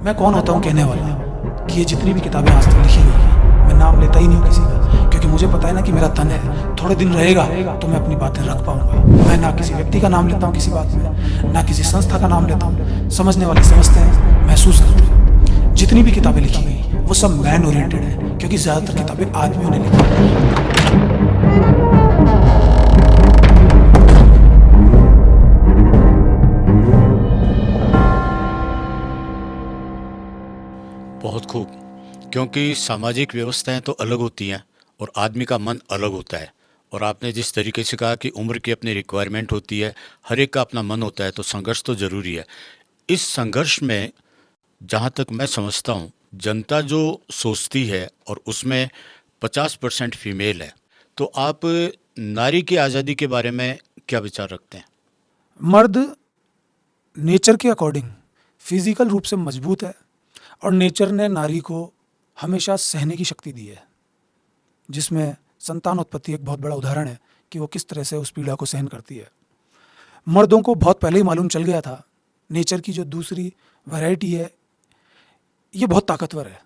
मैं कौन होता हूँ कहने वाला कि ये जितनी भी किताबें आज तक लिखी गई हैं, मैं नाम लेता ही नहीं हूँ किसी का, क्योंकि मुझे पता है ना कि मेरा तन है, थोड़े दिन रहेगा तो मैं अपनी बातें रख पाऊंगा। मैं ना किसी व्यक्ति का नाम लेता हूँ किसी बात में, ना किसी संस्था का नाम लेता हूँ। समझने वाले समझते हैं, महसूस करते हैं। जितनी भी किताबें लिखी गई वो सब मैन ओरिएंटेड है, क्योंकि ज़्यादातर किताबें आदमियों ने लिखी हैं। बहुत खूब। क्योंकि सामाजिक व्यवस्थाएं तो अलग होती हैं और आदमी का मन अलग होता है। और आपने जिस तरीके से कहा कि उम्र की अपनी रिक्वायरमेंट होती है, हर एक का अपना मन होता है, तो संघर्ष तो ज़रूरी है। इस संघर्ष में जहाँ तक मैं समझता हूँ, जनता जो सोचती है और उसमें 50% फीमेल है। तो आप नारी की आज़ादी के बारे में क्या विचार रखते हैं? मर्द नेचर के अकॉर्डिंग फिजिकल रूप से मजबूत है, और नेचर ने नारी को हमेशा सहने की शक्ति दी है, जिसमें संतान उत्पत्ति एक बहुत बड़ा उदाहरण है कि वो किस तरह से उस पीड़ा को सहन करती है। मर्दों को बहुत पहले ही मालूम चल गया था नेचर की जो दूसरी वैरायटी है ये बहुत ताकतवर है,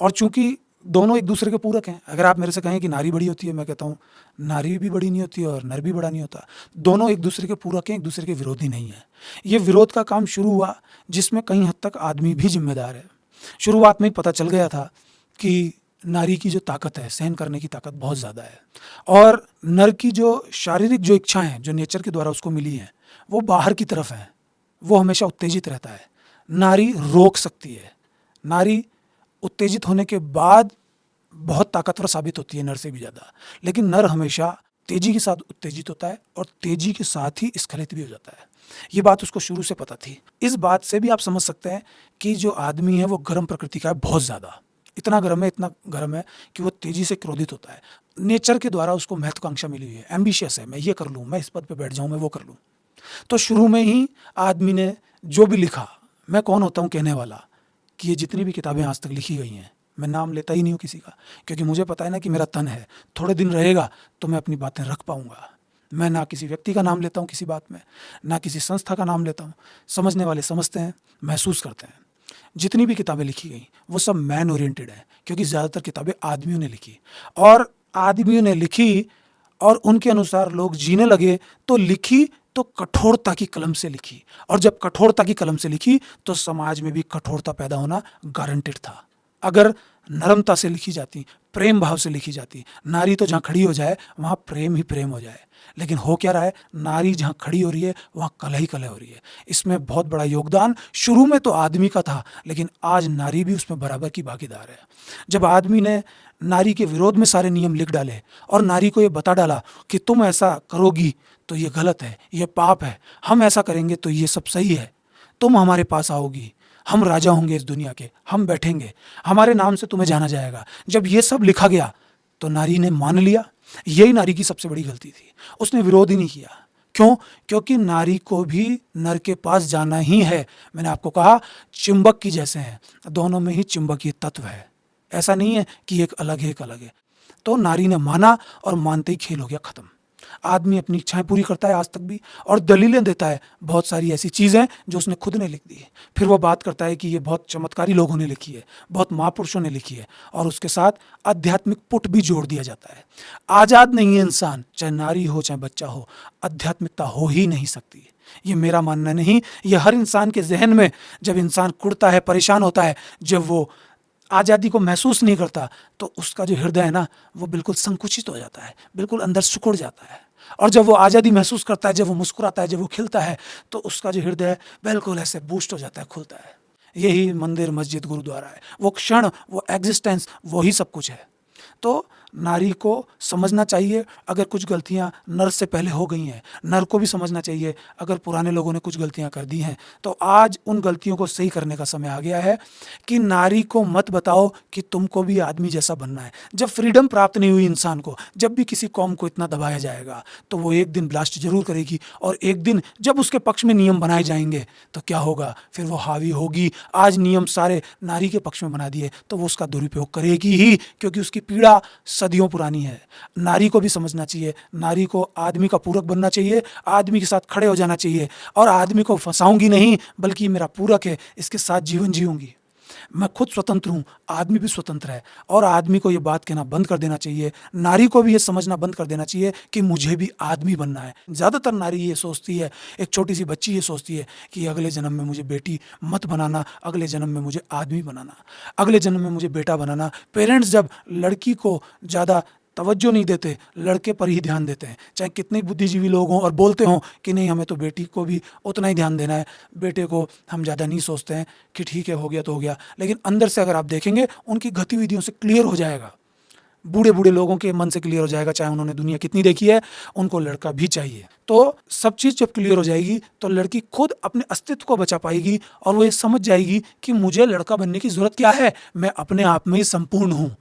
और चूंकि दोनों एक दूसरे के पूरक हैं। अगर आप मेरे से कहें कि नारी बड़ी होती है, मैं कहता हूँ नारी भी बड़ी नहीं होती और नर भी बड़ा नहीं होता। दोनों एक दूसरे के पूरक हैं, एक दूसरे के विरोधी नहीं है। ये विरोध का काम शुरू हुआ जिसमें कई हद तक आदमी भी जिम्मेदार है। शुरुआत में ही पता चल गया था कि नारी की जो ताकत है, सहन करने की ताकत बहुत ज़्यादा है, और नर की जो शारीरिक जो इच्छाएं हैं जो नेचर के द्वारा उसको मिली हैं वो बाहर की तरफ हैं, वो हमेशा उत्तेजित रहता है। नारी रोक सकती है, नारी उत्तेजित होने के बाद बहुत ताकतवर साबित होती है नर से भी ज़्यादा, लेकिन नर हमेशा तेजी के साथ उत्तेजित होता है और तेजी के साथ ही स्खलित भी हो जाता है। ये बात उसको शुरू से पता थी। इस बात से भी आप समझ सकते हैं कि जो आदमी है वो गर्म प्रकृति का है, बहुत ज़्यादा, इतना गर्म है कि वो तेजी से क्रोधित होता है। नेचर के द्वारा उसको महत्वाकांक्षा मिली हुई है, एम्बिशियस है, मैं ये कर लूँ, मैं इस पद पर बैठ जाऊँ, मैं वो कर लूँ। तो शुरू में ही आदमी ने जो भी लिखा, मैं कौन होता हूँ कहने वाला कि ये जितनी भी किताबें आज तक लिखी गई हैं, मैं नाम लेता ही नहीं हूँ किसी का, क्योंकि मुझे पता है ना कि मेरा तन है, थोड़े दिन रहेगा तो मैं अपनी बातें रख पाऊंगा। मैं ना किसी व्यक्ति का नाम लेता हूँ किसी बात में, ना किसी संस्था का नाम लेता हूँ। समझने वाले समझते हैं, महसूस करते हैं। जितनी भी किताबें लिखी गई वो सब मैन ओरिएंटेड है, क्योंकि ज़्यादातर किताबें आदमियों ने लिखी, और आदमियों ने लिखी और उनके अनुसार लोग जीने लगे तो लिखी तो कठोरता की कलम से लिखी, और जब कठोरता की कलम से लिखी तो समाज में भी कठोरता पैदा होना गारंटेड था। अगर नरमता से लिखी जाती, प्रेम भाव से लिखी जाती, नारी तो जहाँ खड़ी हो जाए वहाँ प्रेम ही प्रेम हो जाए, लेकिन हो क्या रहा है, नारी जहाँ खड़ी हो रही है वहाँ कलह ही कलह हो रही है। इसमें बहुत बड़ा योगदान शुरू में तो आदमी का था, लेकिन आज नारी भी उसमें बराबर की भागीदार है। जब आदमी ने नारी के विरोध में सारे नियम लिख डाले और नारी को ये बता डाला कि तुम ऐसा करोगी तो ये गलत है, ये पाप है, हम ऐसा करेंगे तो ये सब सही है, तुम हमारे पास आओगी, हम राजा होंगे इस दुनिया के, हम बैठेंगे, हमारे नाम से तुम्हें जाना जाएगा। जब ये सब लिखा गया तो नारी ने मान लिया। यही नारी की सबसे बड़ी गलती थी, उसने विरोध ही नहीं किया। क्यों? क्योंकि नारी को भी नर के पास जाना ही है। मैंने आपको कहा चुंबक की जैसे हैं, दोनों में ही चुंबकीय तत्व है, ऐसा नहीं है कि एक अलग है एक अलग है। तो नारी ने माना और मानते ही खेल हो गया खत्म। आदमी अपनी इच्छाएं पूरी करता है आज तक भी, और दलीलें देता है, बहुत सारी ऐसी चीज़ें जो उसने खुद ने लिख दी है। फिर वो बात करता है कि ये बहुत चमत्कारी लोगों ने लिखी है, बहुत महापुरुषों ने लिखी है, और उसके साथ आध्यात्मिक पुट भी जोड़ दिया जाता है। आज़ाद नहीं है इंसान, चाहे नारी हो चाहे बच्चा हो, आध्यात्मिकता हो ही नहीं सकती। ये मेरा मानना नहीं, ये हर इंसान के जहन में जब इंसान कुड़ता है, परेशान होता है, जब वो आज़ादी को महसूस नहीं करता, तो उसका जो हृदय है ना वो बिल्कुल संकुचित हो जाता है, बिल्कुल अंदर सिकुड़ जाता है। और जब वो आज़ादी महसूस करता है, जब वो मुस्कुराता है, जब वो खिलता है, तो उसका जो हृदय बिल्कुल ऐसे बूस्ट हो जाता है, खुलता है। यही मंदिर, मस्जिद, गुरुद्वारा है। वो क्षण, वो एग्जिस्टेंस, वही सब कुछ है। तो नारी को समझना चाहिए अगर कुछ गलतियां नर से पहले हो गई हैं, नर को भी समझना चाहिए अगर पुराने लोगों ने कुछ गलतियां कर दी हैं, तो आज उन गलतियों को सही करने का समय आ गया है। कि नारी को मत बताओ कि तुमको भी आदमी जैसा बनना है। जब फ्रीडम प्राप्त नहीं हुई इंसान को, जब भी किसी कौम को इतना दबाया जाएगा तो वो एक दिन ब्लास्ट जरूर करेगी, और एक दिन जब उसके पक्ष में नियम बनाए जाएंगे तो क्या होगा, फिर वो हावी होगी। आज नियम सारे नारी के पक्ष में बना दिए तो वो उसका दुरुपयोग करेगी ही, क्योंकि उसकी पीड़ा सदियों पुरानी है। नारी को भी समझना चाहिए, नारी को आदमी का पूरक बनना चाहिए, आदमी के साथ खड़े हो जाना चाहिए, और आदमी को फंसाऊंगी नहीं बल्कि मेरा पूरक है, इसके साथ जीवन जीऊंगी। मैं खुद स्वतंत्र हूँ, आदमी भी स्वतंत्र है। और आदमी को ये बात कहना बंद कर देना चाहिए, नारी को भी ये समझना बंद कर देना चाहिए कि मुझे भी आदमी बनना है। ज़्यादातर नारी ये सोचती है, एक छोटी सी बच्ची ये सोचती है कि अगले जन्म में मुझे बेटी मत बनाना, अगले जन्म में मुझे आदमी बनाना, अगले जन्म में मुझे बेटा बनाना। पेरेंट्स जब लड़की को ज़्यादा तवज्जो नहीं देते, लड़के पर ही ध्यान देते हैं, चाहे कितने बुद्धिजीवी लोग हों और बोलते हों कि नहीं हमें तो बेटी को भी उतना ही ध्यान देना है, बेटे को हम ज़्यादा नहीं सोचते हैं कि ठीक है हो गया तो हो गया। लेकिन अंदर से अगर आप देखेंगे उनकी गतिविधियों से क्लियर हो जाएगा, बूढ़े बूढ़े लोगों के मन से क्लियर हो जाएगा, चाहे उन्होंने दुनिया कितनी देखी है, उनको लड़का भी चाहिए। तो सब चीज़ जब क्लियर हो जाएगी तो लड़की खुद अपने अस्तित्व को बचा पाएगी और वो ये समझ जाएगी कि मुझे लड़का बनने की ज़रूरत क्या है, मैं अपने आप में ही संपूर्ण हूँ।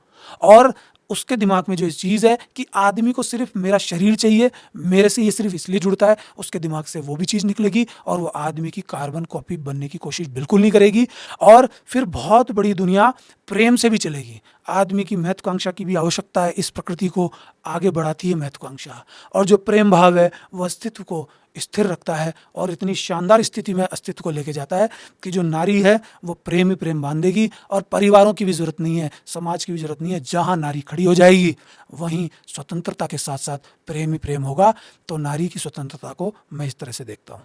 और उसके दिमाग में जो चीज़ है कि आदमी को सिर्फ मेरा शरीर चाहिए, मेरे से ये सिर्फ इसलिए जुड़ता है, उसके दिमाग से वो भी चीज़ निकलेगी और वो आदमी की कार्बन कॉपी बनने की कोशिश बिल्कुल नहीं करेगी। और फिर बहुत बड़ी दुनिया प्रेम से भी चलेगी। आदमी की महत्वाकांक्षा की भी आवश्यकता है, इस प्रकृति को आगे बढ़ाती है महत्वाकांक्षा। और जो प्रेम भाव है वो अस्तित्व को स्थिर रखता है और इतनी शानदार स्थिति में अस्तित्व को लेके जाता है कि जो नारी है वो प्रेम ही प्रेम बांधेगी और परिवारों की भी ज़रूरत नहीं है, समाज की भी ज़रूरत नहीं है। जहाँ नारी खड़ी हो जाएगी वहीं स्वतंत्रता के साथ साथ प्रेम ही प्रेम होगा। तो नारी की स्वतंत्रता को मैं इस तरह से देखता हूँ।